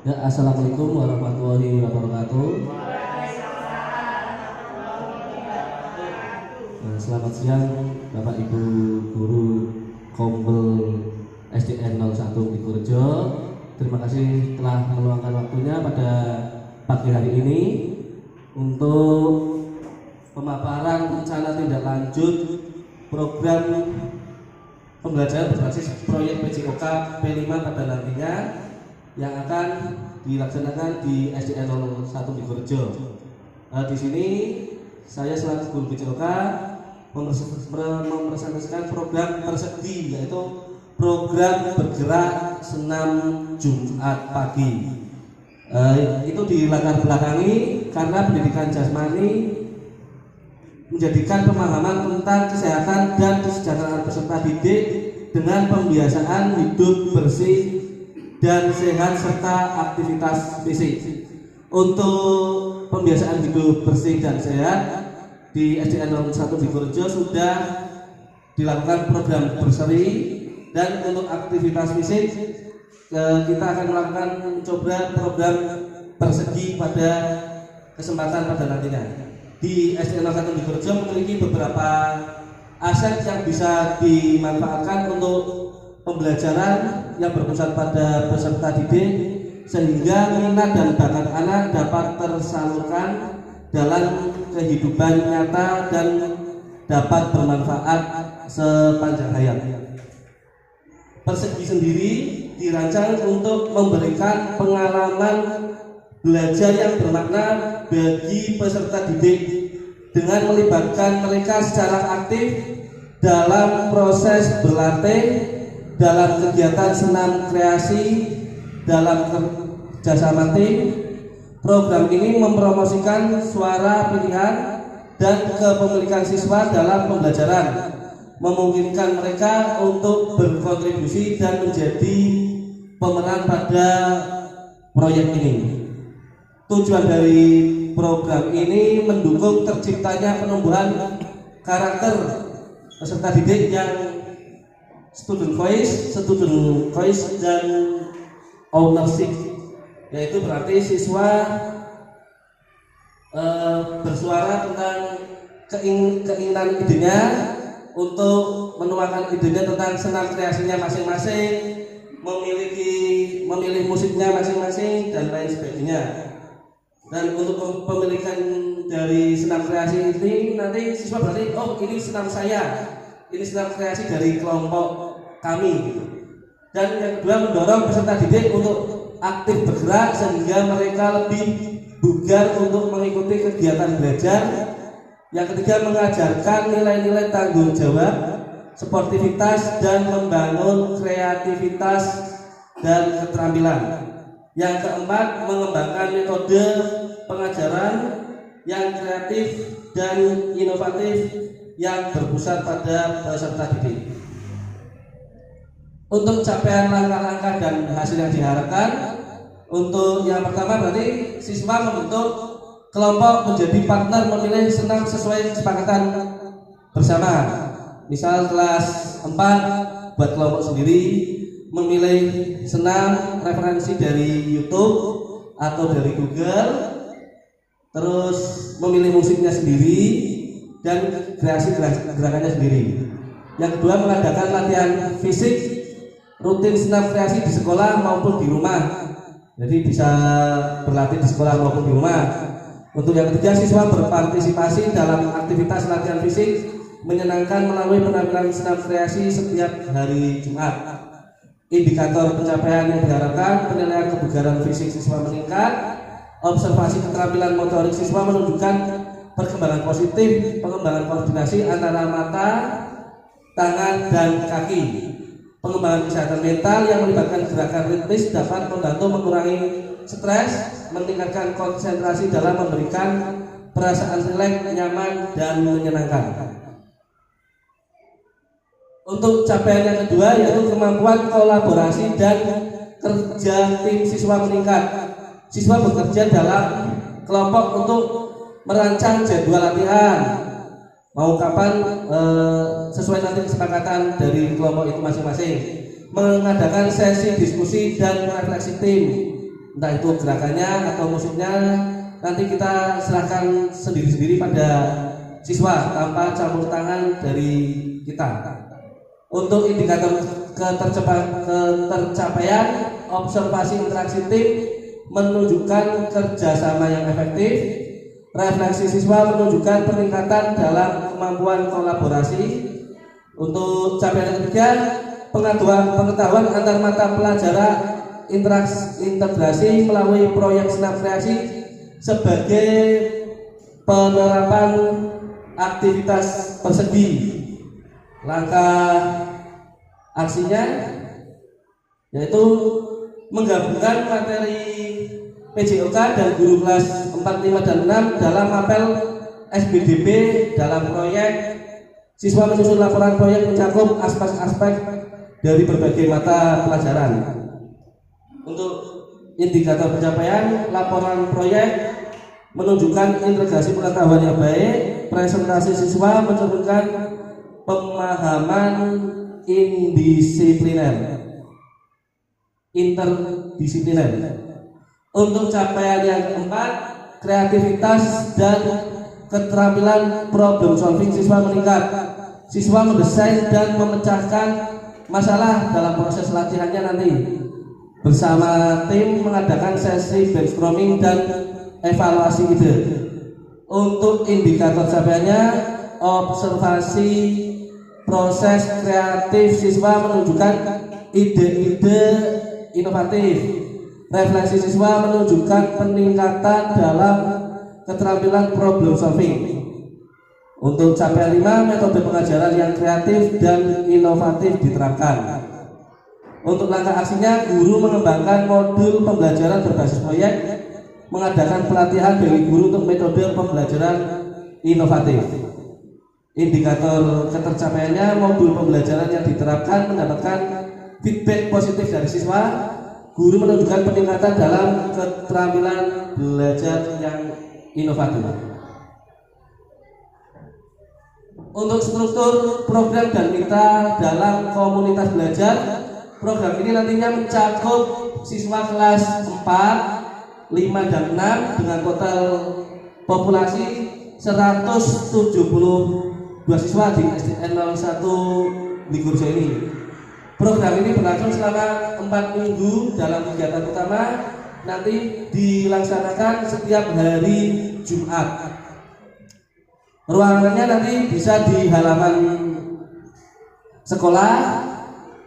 Ya, assalamualaikum warahmatullahi wabarakatuh. Selamat siang Bapak Ibu Guru Kombel SDN 01 Pikurejo. Terima kasih telah meluangkan waktunya pada pagi hari ini untuk pemaparan rencana tindak lanjut program pembelajaran berbasis proyek PJOK P5 pada nantinya yang akan dilaksanakan di SDN 01 Pikurejo. Di sini saya selaku guru PJOK mempresentasikan program persegi, yaitu program bergerak senam Jumat pagi. Itu dilatar belakangi karena pendidikan jasmani menjadikan pemahaman tentang kesehatan dan kesejahteraan peserta didik dengan pembiasaan hidup bersih dan sehat serta aktivitas fisik. Untuk pembiasaan hidup bersih dan sehat di SDN 01 Pikurejo sudah dilakukan program berseri, dan untuk aktivitas fisik kita akan melakukan mencoba program persegi pada kesempatan pada nantinya. Di SDN 01 Pikurejo memiliki beberapa aset yang bisa dimanfaatkan untuk pembelajaran yang berpusat pada peserta didik, sehingga minat dan bakat anak dapat tersalurkan dalam kehidupan nyata dan dapat bermanfaat sepanjang hayat. Persegi sendiri dirancang untuk memberikan pengalaman belajar yang bermakna bagi peserta didik dengan melibatkan mereka secara aktif dalam proses berlatih, dalam kegiatan senam kreasi, dalam kerjasama tim. Program ini mempromosikan suara pilihan dan kepemilikan siswa dalam pembelajaran, memungkinkan mereka untuk berkontribusi dan menjadi pemeran pada proyek ini. Tujuan dari program ini mendukung terciptanya penumbuhan karakter peserta didik yang student voice dan ownership, yaitu berarti siswa bersuara tentang keinginan idenya untuk menuangkan idenya tentang senam kreasinya masing-masing, memilih musiknya masing-masing dan lain sebagainya. Dan untuk pemilikan dari senam kreasi ini nanti siswa berarti, oh ini senam saya, ini senam kreasi dari kelompok kami. Dan yang kedua, mendorong peserta didik untuk aktif bergerak sehingga mereka lebih bugar untuk mengikuti kegiatan belajar. Yang ketiga, mengajarkan nilai-nilai tanggung jawab, sportivitas, dan membangun kreativitas dan keterampilan. Yang keempat, mengembangkan metode pengajaran yang kreatif dan inovatif yang berpusat pada peserta didik. Untuk capaian langkah-langkah dan hasil yang diharapkan, untuk yang pertama berarti siswa membentuk kelompok menjadi partner memilih senam sesuai kesepakatan bersama. Misal kelas 4 buat kelompok sendiri, memilih senam referensi dari YouTube atau dari Google, terus memilih musiknya sendiri dan kreasi gerakannya sendiri. Yang kedua, mengadakan latihan fisik rutin senam kreasi di sekolah maupun di rumah. Jadi bisa berlatih di sekolah maupun di rumah. Untuk yang ketiga, siswa berpartisipasi dalam aktivitas latihan fisik menyenangkan melalui penampilan senam kreasi setiap hari Jumat. Indikator pencapaian yang diharapkan: penilaian kebugaran fisik siswa meningkat, observasi keterampilan motorik siswa menunjukkan perkembangan positif, pengembangan koordinasi antara mata, tangan, dan kaki. Pengembangan kesehatan mental yang melibatkan gerakan ritmis dapat membantu mengurangi stres, meningkatkan konsentrasi dalam memberikan perasaan rileks, nyaman, dan menyenangkan. Untuk capaian yang kedua, yaitu kemampuan kolaborasi dan kerja tim siswa meningkat. Siswa bekerja dalam kelompok untuk merancang jadwal latihan, mau kapan sesuai nanti kesepakatan dari kelompok itu masing-masing. Mengadakan sesi diskusi dan refleksi tim, entah itu gerakannya atau musiknya, nanti kita serahkan sendiri-sendiri pada siswa tanpa campur tangan dari kita. Untuk indikator ketercapaian, observasi interaksi tim menunjukkan kerjasama yang efektif, refleksi siswa menunjukkan peningkatan dalam kemampuan kolaborasi. Untuk capaian ketiga, pengetahuan antar mata pelajaran integrasi melalui proyek senam kreasi sebagai penerapan aktivitas persegi. Langkah aksinya yaitu menggabungkan materi PJOK dan guru kelas 4, 5, dan 6 dalam apel SBDP dalam proyek. Siswa menyusun laporan proyek mencakup aspek-aspek dari berbagai mata pelajaran. Untuk indikator pencapaian, laporan proyek menunjukkan integrasi pengetahuan yang baik, presentasi siswa mencerminkan pemahaman interdisipliner. Untuk capaian yang keempat, kreativitas dan keterampilan problem solving siswa meningkat. Siswa mendesain dan memecahkan masalah dalam proses latihannya nanti. Bersama tim mengadakan sesi brainstorming dan evaluasi ide. Untuk indikator capaiannya, observasi proses kreatif siswa menunjukkan ide-ide inovatif. Refleksi siswa menunjukkan peningkatan dalam keterampilan problem solving. Untuk capaian 5, metode pengajaran yang kreatif dan inovatif diterapkan. Untuk langkah aksinya, guru mengembangkan modul pembelajaran berbasis proyek, mengadakan pelatihan bagi guru untuk metode pembelajaran inovatif. Indikator ketercapaiannya, modul pembelajaran yang diterapkan mendapatkan feedback positif dari siswa. Guru menunjukkan peningkatan dalam keterampilan belajar yang inovatif. Untuk struktur program dan mitra dalam komunitas belajar, program ini nantinya mencakup siswa kelas 4, 5, dan 6 dengan total populasi 172 siswa di SDN 01 Ligurjo ini. Program ini berlangsung selama 4 minggu dalam kegiatan utama nanti dilaksanakan setiap hari Jumat. Ruangannya nanti bisa di halaman sekolah,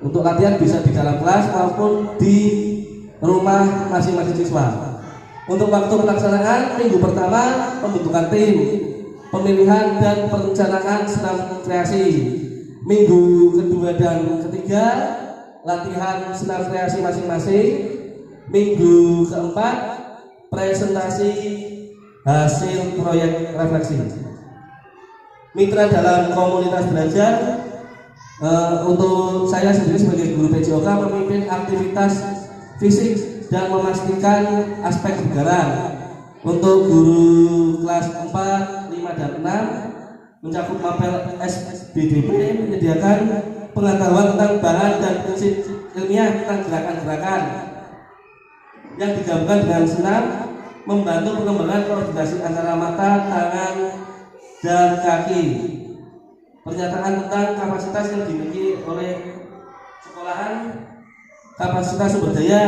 untuk latihan bisa di dalam kelas maupun di rumah masing-masing siswa. Untuk waktu pelaksanaan, minggu pertama pembentukan tim, pemilihan dan perencanaan senam kreasi. Minggu kedua dan ketiga latihan senam kreasi masing-masing. Minggu keempat presentasi hasil proyek refleksi. Mitra dalam komunitas belajar, untuk saya sendiri sebagai guru PJOK memimpin aktivitas fisik dan memastikan aspek kebugaran. Untuk guru kelas 4, 5, dan 6 mencakup mapel SBDP, menyediakan pengetahuan tentang bahan dan prinsip ilmiah tentang gerakan-gerakan yang digabungkan dengan senam, membantu pengembangan koordinasi antara mata, tangan, dan kaki. Pernyataan tentang kapasitas yang dimiliki oleh sekolahan, kapasitas sumber daya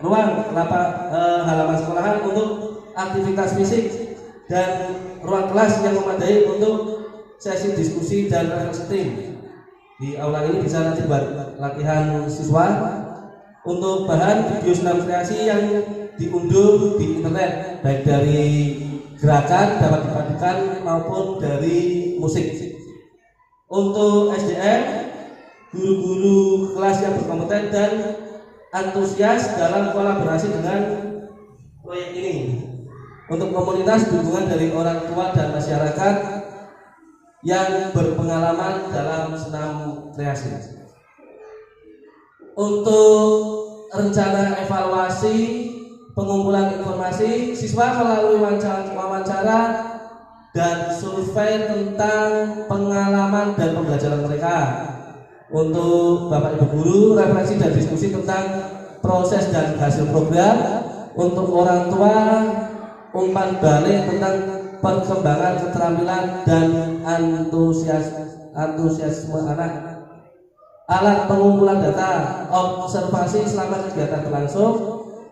ruang halaman sekolahan untuk aktivitas fisik dan ruang kelas yang memadai untuk sesi diskusi dan refleksi tim. Di aula ini bisa nanti buat latihan siswa. Untuk bahan video senam kreasi yang diunduh di internet, baik dari gerakan dapat dipadukan maupun dari musik. Untuk SDM, guru-guru kelas yang berkompeten dan antusias dalam kolaborasi dengan proyek ini. Untuk komunitas, dukungan dari orang tua dan masyarakat yang berpengalaman dalam senam kreasi. Untuk rencana evaluasi pengumpulan informasi, siswa melalui wawancara dan survei tentang pengalaman dan pembelajaran mereka. Untuk Bapak Ibu guru, refleksi dan diskusi tentang proses dan hasil program. untuk orang tua umpan balik tentang perkembangan keterampilan dan antusiasme anak, alat pengumpulan data, observasi selama kegiatan berlangsung,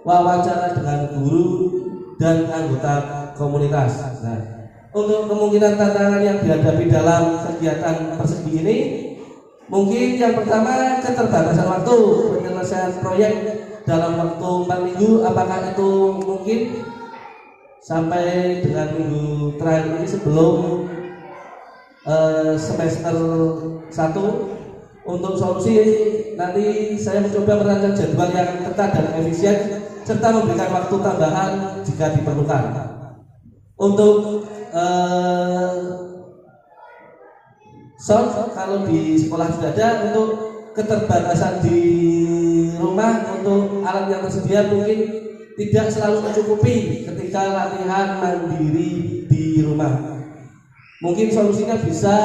wawancara dengan guru dan anggota komunitas. Nah, untuk kemungkinan tantangan yang dihadapi dalam kegiatan persegi ini, mungkin yang pertama keterbatasan waktu penyelesaian proyek dalam waktu 4 minggu. Apakah itu mungkin sampai dengan minggu terakhir ini sebelum semester 1? Untuk solusi nanti saya mencoba merancang jadwal yang ketat dan efisien serta memberikan waktu tambahan jika diperlukan. Untuk sound kalau di sekolah sudah ada. Untuk keterbatasan di rumah, untuk alat yang tersedia mungkin tidak selalu mencukupi ketika latihan mandiri di rumah. Mungkin solusinya bisa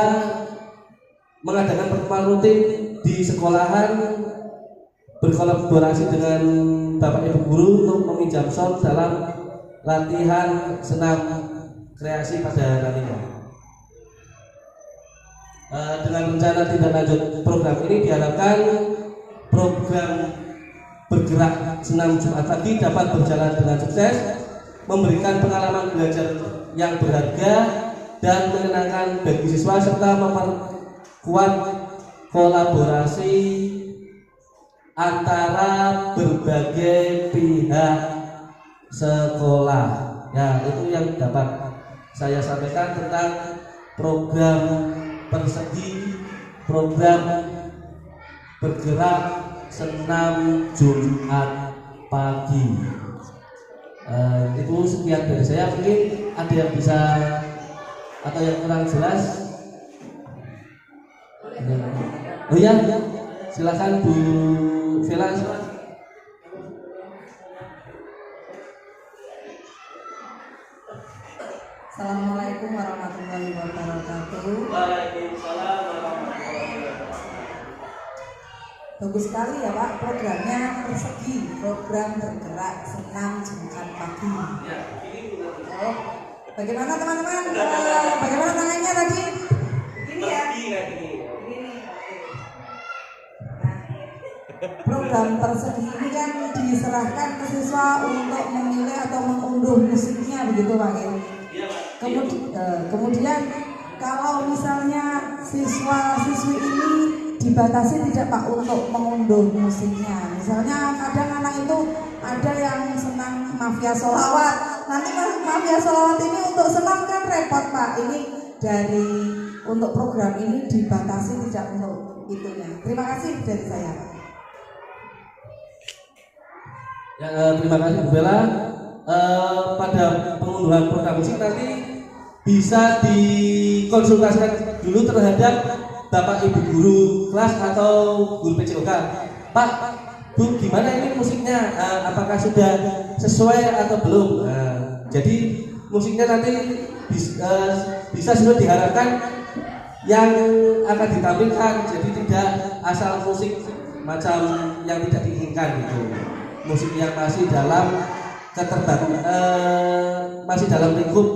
mengadakan pertemuan rutin di sekolahan, berkolaborasi dengan Bapak Ibu guru untuk meminjam sound dalam latihan senam kreasi pada nantinya. Dengan rencana tindak lanjut program ini diharapkan program bergerak senam Jumat pagi dapat berjalan dengan sukses, memberikan pengalaman belajar yang berharga dan menyenangkan bagi siswa serta memperkuat kolaborasi antara berbagai pihak sekolah. Ya, itu yang dapat saya sampaikan tentang program persegi, program bergerak senam Jumat pagi. Itu sekian dari saya. Mungkin ada yang bisa atau yang kurang jelas. Oh ya, silakan Bu Vela. Assalamualaikum warahmatullahi wabarakatuh. Waalaikumsalam warahmatullahi wabarakatuh. Bagus sekali ya Pak, programnya persegi, program bergerak senam Jumat pagi. Oh, bagaimana teman-teman? Bagaimana tangannya tadi? Ini ya. Ini. Program persegi ini kan diserahkan ke siswa untuk memilih atau mengunduh musiknya, begitu Pak ya? Kemudian kalau misalnya siswa-siswi ini dibatasi tidak Pak untuk mengunduh musiknya. Misalnya kadang anak itu ada yang senang mafia sholawat. Nanti mafia sholawat ini untuk senam kan repot Pak. Ini dari untuk program ini dibatasi tidak untuk itunya. Terima kasih dari saya. Ya, terima kasih Bu Bella. Pada pengunduhan program musik nanti bisa dikonsultasikan dulu terhadap Bapak Ibu guru kelas atau guru PJOK. Pak, Bu, gimana ini musiknya? Apakah sudah sesuai atau belum? Jadi musiknya nanti bisa sudah diharapkan yang akan ditampilkan. Jadi tidak asal musik macam yang tidak diinginkan gitu. Musik yang masih dalam masih dalam lingkup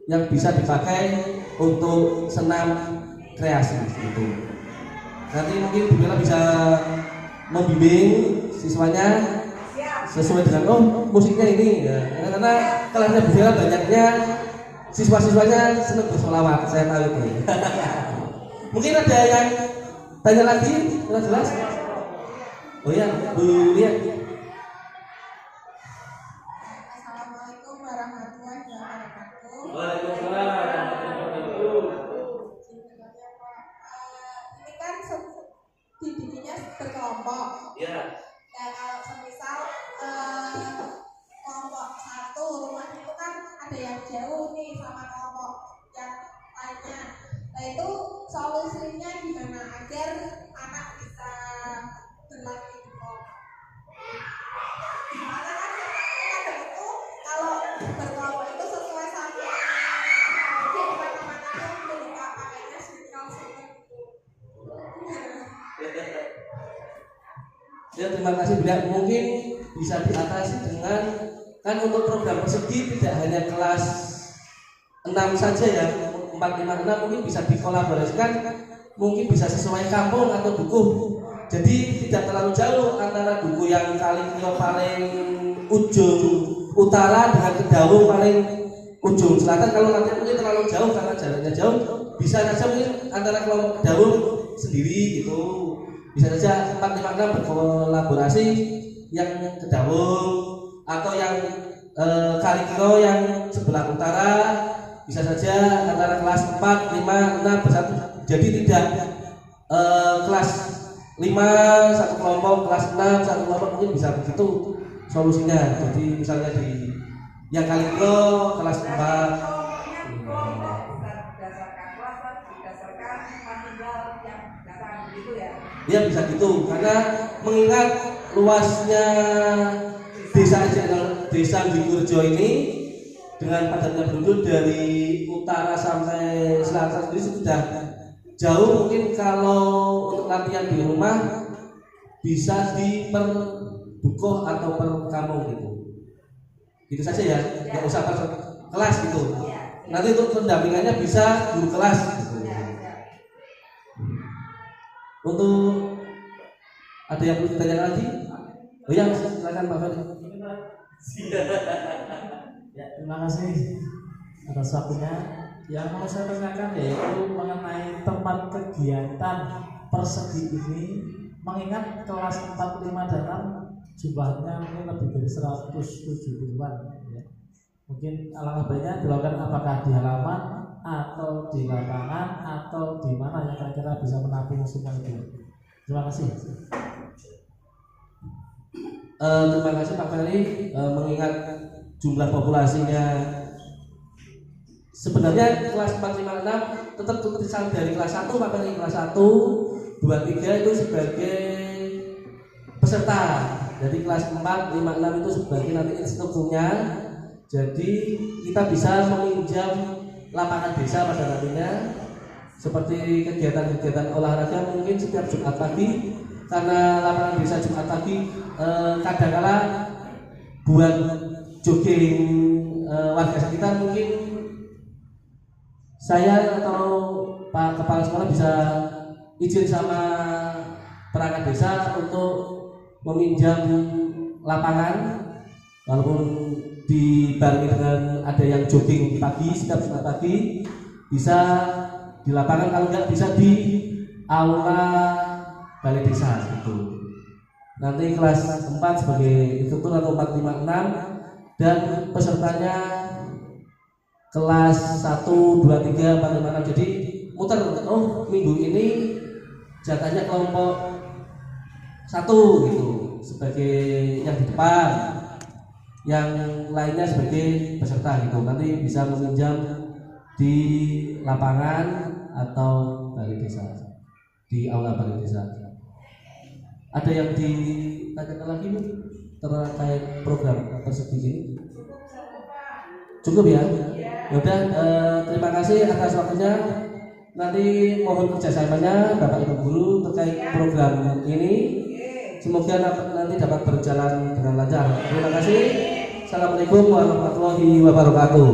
yang bisa dipakai untuk senam kreasi gitu. Nanti mungkin Bu Bella bisa membimbing siswanya sesuai dengan musiknya ini ya. Karena kelasnya Bu Bella banyaknya siswa-siswanya senang bersolawat, saya tahu itu. Mungkin ada yang tanya lagi, jelas? Oh ya, Bu Lia. Assalamualaikum warahmatullahi wabarakatuh. Waalaikumsalam warahmatullahi wabarakatuh. Ini kan dibikinnya berkelompok. Ya. Dan kalau semisal kelompok satu rumah itu kan ada yang jauh nih sama kelompok yang lainnya. Nah itu solusinya gimana agar anak bisa berlatih kelompok? Gimana kan kadang itu kalau berkelompok itu sesuai sama jadi mana-mana yang jadi pakainya circle gitu. Ya, terima kasih Bu Lia. Mungkin bisa diatasi dengan kan untuk program persegi tidak hanya kelas 6 saja ya, 4, 5, 6 mungkin bisa dikolaborasikan, mungkin bisa sesuai kampung atau dukuh. Jadi tidak terlalu jauh antara dukuh yang Kalikio paling ujung utara dengan Kedawung paling ujung selatan. Kalau nanti mungkin terlalu jauh karena jaraknya jauh, bisa saja mungkin antara kelompok Kedawung sendiri gitu. Bisa saja 4, 5, 6 berkolaborasi yang Kedawung atau yang Kalikio yang sebelah utara. Bisa saja antara kelas 4, 5, 6 bersatu. Jadi tidak kelas 5 satu kelompok, kelas 6 satu kelompok, mungkin bisa begitu solusinya. Jadi misalnya di yang Kalikio kelas 4 ya bisa gitu, karena mengingat luasnya desa Gingurjo ini dengan padatnya penduduk dari utara sampai selatan sendiri sudah jauh. Mungkin kalau untuk latihan di rumah bisa di per dukuh atau per kampung gitu saja ya, nggak usah per kelas gitu. Nanti untuk pendampingannya bisa guru kelas gitu. Untuk ada yang perlu ditanyakan lagi? Oh ya, silakan Pak Ferry. Ya, terima kasih atas waktunya. Yang mau saya tanyakan yaitu mengenai tempat kegiatan persegi ini, mengingat kelas 4, 5, dan 6 jumlahnya mungkin lebih dari 170-an ya. Mungkin alangkah baiknya dilakukan apakah di halaman atau di lapangan atau di mana yang kira-kira bisa menampung semua itu. Terima kasih. Terima kasih Pak Ferry. Mengingat jumlah populasinya sebenarnya kelas 4, 5, 6 tetap tulisan dari kelas 1 Pak Ferry. Kelas 1, 2, 3 itu sebagai peserta. Jadi kelas 4, 5, 6 itu sebagai nanti instrukturnya. Jadi kita bisa meminjam lapangan desa pada nantinya, seperti kegiatan-kegiatan olahraga mungkin setiap Jumat pagi, karena lapangan desa Jumat pagi kadang-kala buat jogging warga sekitar. Mungkin saya atau Pak Kepala Sekolah bisa izin sama perangkat desa untuk meminjam lapangan, walaupun dibarengi dengan ada yang jogging pagi setiap Jumat pagi, bisa di lapangan, kalau enggak bisa di aula balai desa gitu. Nanti kelas 4 sebagai instruktur atau 4, 5, 6, dan pesertanya kelas 1, 2, 3, 4, 5, 6. Jadi muter, oh minggu ini jatahnya kelompok 1 gitu sebagai yang di depan, yang lainnya sebagai peserta gitu. Nanti bisa meminjam di lapangan atau balai desa, di aula balai desa. Ada yang ditanyakan lagi Bu terkait program persegi ini? Cukup ya? Yaudah, terima kasih atas waktunya. Nanti mohon kerjasamanya Bapak Ibu Guru terkait program ini. Semoga nanti dapat berjalan dengan lancar. Terima kasih. Assalamualaikum warahmatullahi wabarakatuh.